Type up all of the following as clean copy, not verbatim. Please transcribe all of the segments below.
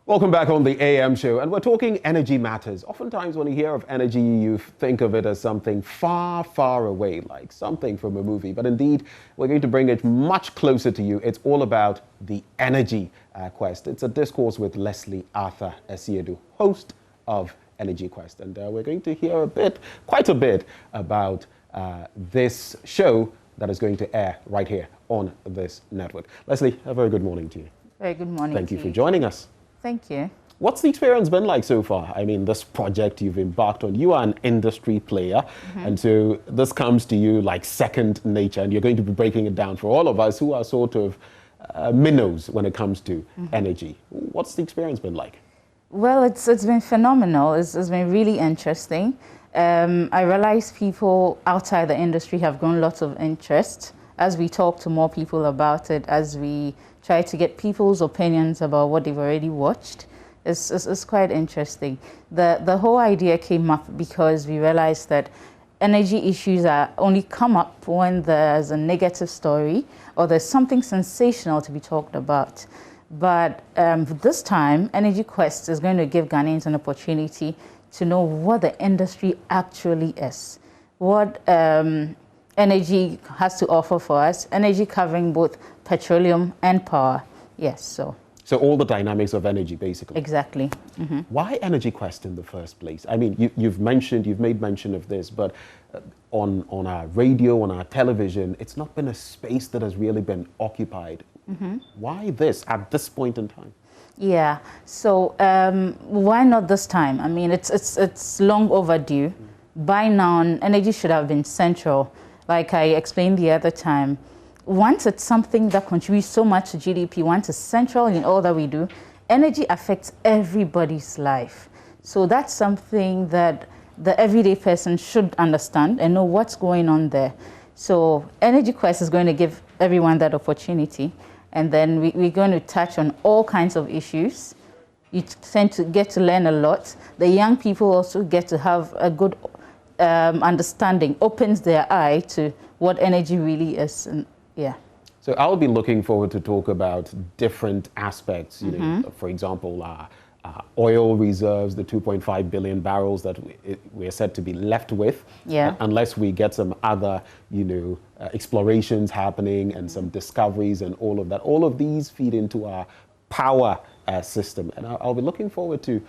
Welcome back on the AM show, and we're talking energy matters. Oftentimes when you hear of energy, you think of it as something far, far away, like something from a movie. But indeed, we're going to bring it much closer to you. It's all about the energy quest. It's a discourse with Lesley Arthur Asiedu, host of Energy Quest. And we're going to hear quite a bit about this show that is going to air right here on this network. Lesley, a very good morning to you. Very good morning. Thank you for joining us. Thank you. What's the experience been like so far? I mean, this project you've embarked on, you are an industry player, and so this comes to you like second nature, and you're going to be breaking it down for all of us who are sort of minnows when it comes to energy. What's the experience been like? Well, it's been phenomenal. It's been really interesting. I realize people outside the industry have grown lots of interest as we talk to more people about it, as we try to get people's opinions about what they've already watched. It's quite interesting. The whole idea came up because we realized that energy issues are only come up when there's a negative story or there's something sensational to be talked about. But this time, Energy Quest is going to give Ghanaians an opportunity to know what the industry actually is, what energy has to offer for us, energy covering both petroleum and power. Yes, so all the dynamics of energy, basically. Exactly. Why Energy Quest in the first place? I mean, you've made mention of this, but on our radio, on our television, it's not been a space that has really been occupied. Why this at this point in time? Yeah, so why not this time? I mean, it's long overdue. By now, energy should have been central. Like I explained the other time, once it's something that contributes so much to GDP, once it's central in all that we do, energy affects everybody's life. So that's something that the everyday person should understand and know what's going on there. So Energy Quest is going to give everyone that opportunity. And then we're going to touch on all kinds of issues. You tend to get to learn a lot. The young people also get to have a good understanding, opens their eye to what energy really is. And yeah. So I'll be looking forward to talk about different aspects, you know, for example, oil reserves, the 2.5 billion barrels that we're said to be left with, unless we get some other, explorations happening and some discoveries and all of that. All of these feed into our power system, and I'll be looking forward to,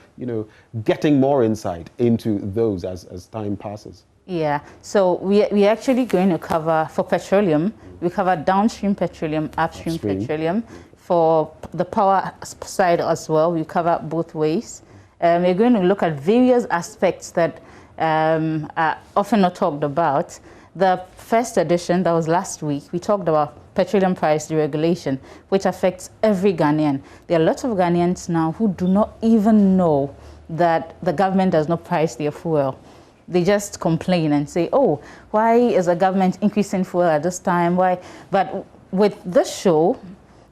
getting more insight into those as time passes. Yeah, so we're actually going to cover, for petroleum, we cover downstream petroleum, upstream petroleum. For the power side as well, we cover both ways. We're going to look at various aspects that are often not talked about. The first edition, that was last week, we talked about petroleum price deregulation, which affects every Ghanaian. There are lots of Ghanaians now who do not even know that the government does not price their fuel. They just complain and say, oh, why is the government increasing fuel at this time? Why? But with this show,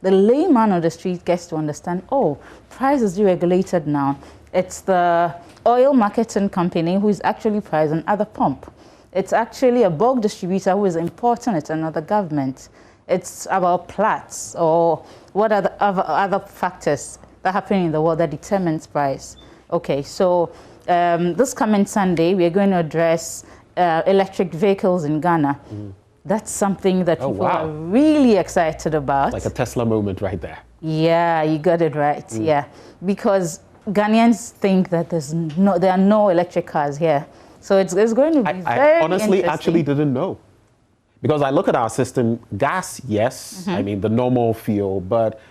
the layman on the street gets to understand, oh, price is deregulated now. It's the oil marketing company who is actually pricing at the pump. It's actually a bulk distributor who is importing it, another government. It's about Platts or what are the other factors that happen in the world that determines price. Okay, so this coming Sunday, we are going to address electric vehicles in Ghana. That's something that people are really excited about. Like a Tesla moment right there. Yeah, you got it right. Yeah, because Ghanaians think that there are no electric cars here. So it's going to be very I honestly actually didn't know. Because I look at our system, gas, yes, I mean the normal fuel, but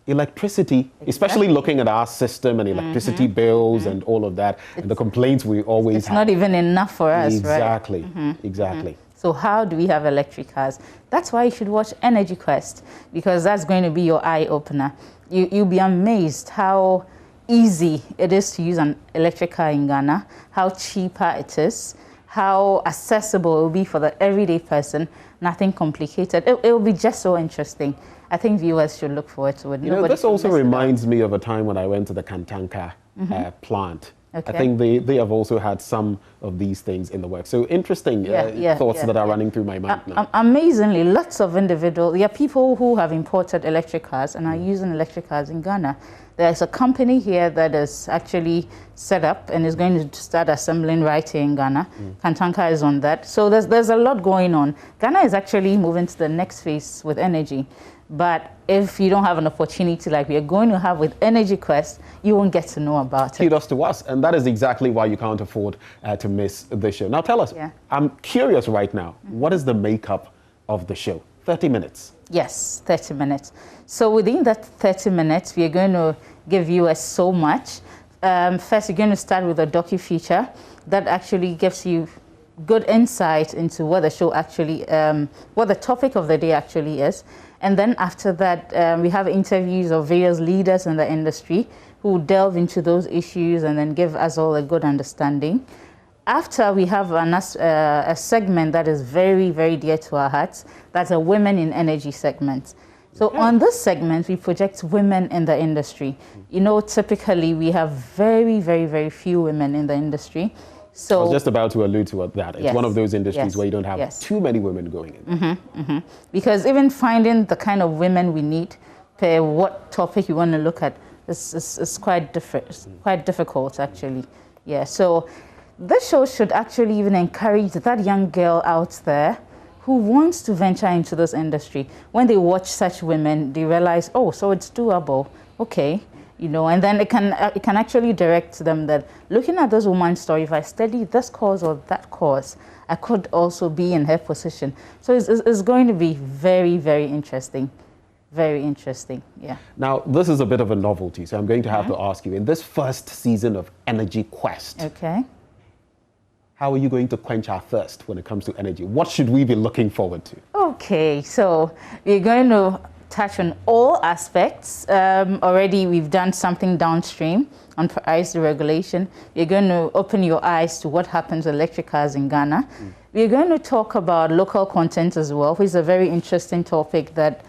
electricity, especially looking at our system and electricity bills and all of that, and the complaints we always have. It's not even enough for us, exactly, right? Exactly. So how do we have electric cars? That's why you should watch Energy Quest, because that's going to be your eye-opener. You'll be amazed how easy it is to use an electric car in Ghana, how cheaper it is, how accessible it will be for the everyday person, nothing complicated. It will be just so interesting. I think viewers should look forward to it. This also reminds me of a time when I went to the Kantanka plant Okay. I think they have also had some of these things in the works. So interesting thoughts that are running through my mind now. Amazingly, lots of individuals. There are people who have imported electric cars and are using electric cars in Ghana. There's a company here that is actually set up and is going to start assembling right here in Ghana. Kantanka is on that. So there's a lot going on. Ghana is actually moving to the next phase with energy. But if you don't have an opportunity like we are going to have with Energy Quest, you won't get to know about it. Kudos to us. And that is exactly why you can't afford to miss the show. Now tell us, I'm curious right now, what is the makeup of the show? 30 minutes. Yes, 30 minutes. So within that 30 minutes, we are going to give viewers so much. First, you're going to start with a docu-feature that actually gives you good insight into what the show actually, what the topic of the day actually is. And then after that, we have interviews of various leaders in the industry who delve into those issues and then give us all a good understanding. After, we have a segment that is very, very dear to our hearts. That's a Women in Energy segment. So on this segment, we project women in the industry. You know, typically we have very, very, very few women in the industry. So I was just about to allude to that. It's one of those industries where you don't have too many women going in. Because even finding the kind of women we need per what topic you want to look at is quite difficult actually. Yeah, so this show should actually even encourage that young girl out there who wants to venture into this industry. When they watch such women, they realize, oh, so it's doable. Okay. You know, and then it can actually direct them that looking at this woman's story, if I study this cause or that cause, I could also be in her position. So it's going to be very, very interesting. Very interesting, yeah. Now, this is a bit of a novelty, so I'm going to have to ask you, in this first season of Energy Quest, how are you going to quench our thirst when it comes to energy? What should we be looking forward to? Okay, so we're going to touch on all aspects. Already we've done something downstream on price deregulation. We're going to open your eyes to what happens with electric cars in Ghana. We're going to talk about local content as well, which is a very interesting topic that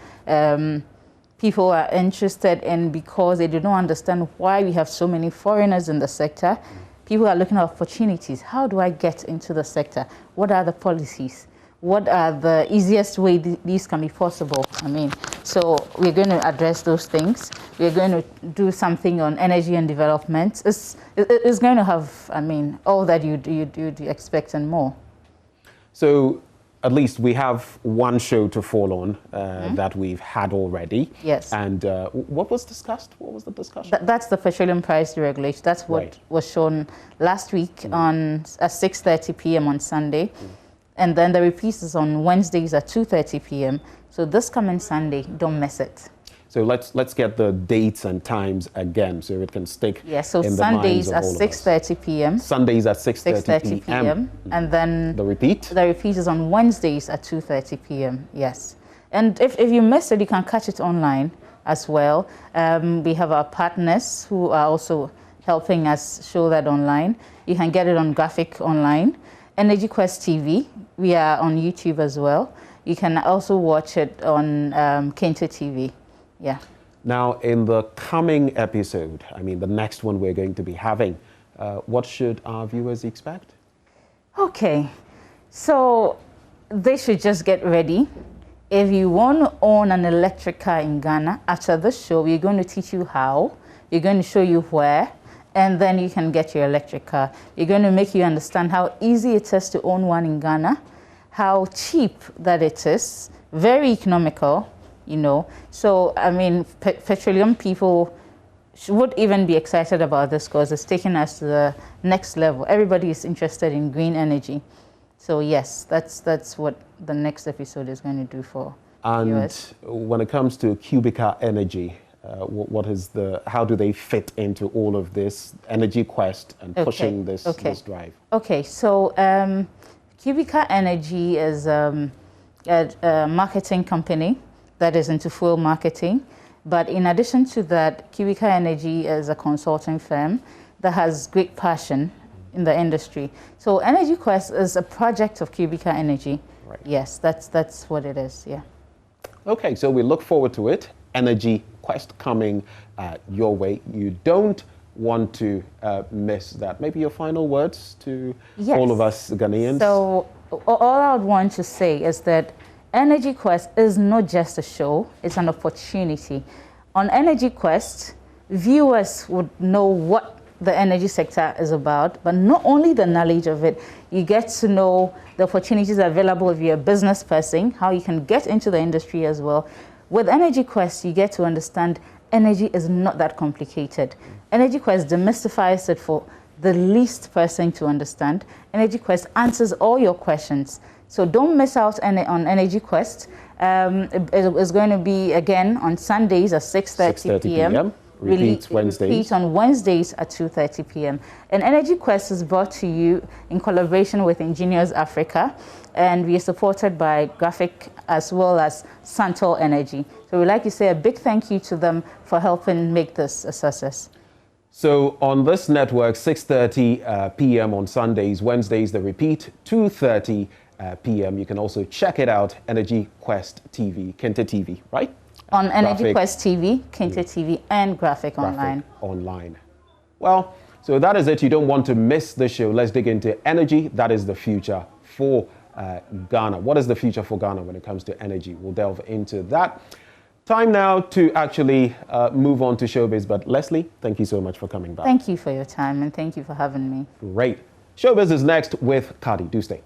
people are interested in because they do not understand why we have so many foreigners in the sector. People are looking at opportunities. How do I get into the sector? What are the policies? What are the easiest way these can be possible? I mean, so we're going to address those things. We're going to do something on energy and development. It's going to have, I mean, all that you'd expect and more. So at least we have one show to fall on that we've had already. Yes. And what was discussed? What was the discussion? That's the petroleum price deregulation. That's what was shown last week at 6:30 p.m. on Sunday. And then the repeat is on Wednesdays at 2:30 p.m. So this coming Sunday, don't miss it. So let's get the dates and times again so it can stick. Yeah, so Sundays at 6:30 p.m. Sundays at 6:30 p.m. And then the repeat? The repeat is on Wednesdays at 2:30 p.m. Yes. And if you missed it, you can catch it online as well. We have our partners who are also helping us show that online. You can get it on Graphic Online. Energy Quest TV, we are on YouTube as well. You can also watch it on Kento TV. Yeah. Now, in the coming episode, I mean, the next one we're going to be having, what should our viewers expect? Okay, so they should just get ready. If you want to own an electric car in Ghana, after this show, we're going to teach you how. We're going to show you where. And then you can get your electric car. We're going to make you understand how easy it is to own one in Ghana, how cheap that it is, very economical, you know. So, I mean, petroleum people would even be excited about this because it's taking us to the next level. Everybody is interested in green energy. So, yes, that's what the next episode is going to do for viewers. And when it comes to Cubica Energy, how do they fit into all of this Energy Quest and pushing this drive? Okay, so Cubica Energy is a marketing company that is into fuel marketing. But in addition to that, Cubica Energy is a consulting firm that has great passion in the industry. So Energy Quest is a project of Cubica Energy. Right. Yes, that's what it is, yeah. Okay, so we look forward to it. Energy Quest coming your way. You don't want to miss that. Maybe your final words to Yes. all of us Ghanaians? So all I would want to say is that Energy Quest is not just a show, it's an opportunity. On Energy Quest, viewers would know what the energy sector is about, but not only the knowledge of it, you get to know the opportunities available if you're a business person, how you can get into the industry as well. With Energy Quest, you get to understand energy is not that complicated. Energy Quest demystifies it for the least person to understand. Energy Quest answers all your questions. So don't miss out on Energy Quest. It's going to be again on Sundays at 6:30 p.m. Repeat Wednesdays. Repeat on Wednesdays at 2:30 p.m. And Energy Quest is brought to you in collaboration with Engineers Africa, and we are supported by Gotv as well as Santor Energy. So we'd like to say a big thank you to them for helping make this a success. So on this network, 6:30 p.m. on Sundays, Wednesdays the repeat, 2:30 p.m. You can also check it out, Energy Quest TV, Kente TV, right? On Energy Quest TV, Kente TV, and Gotv online. Well, so that is it. You don't want to miss the show. Let's dig into energy. That is the future for Ghana. What is the future for Ghana when it comes to energy? We'll delve into that. Time now to actually move on to showbiz. But Lesley, thank you so much for coming back. Thank you for your time, and thank you for having me. Great. Showbiz is next with Cardi. Do stay.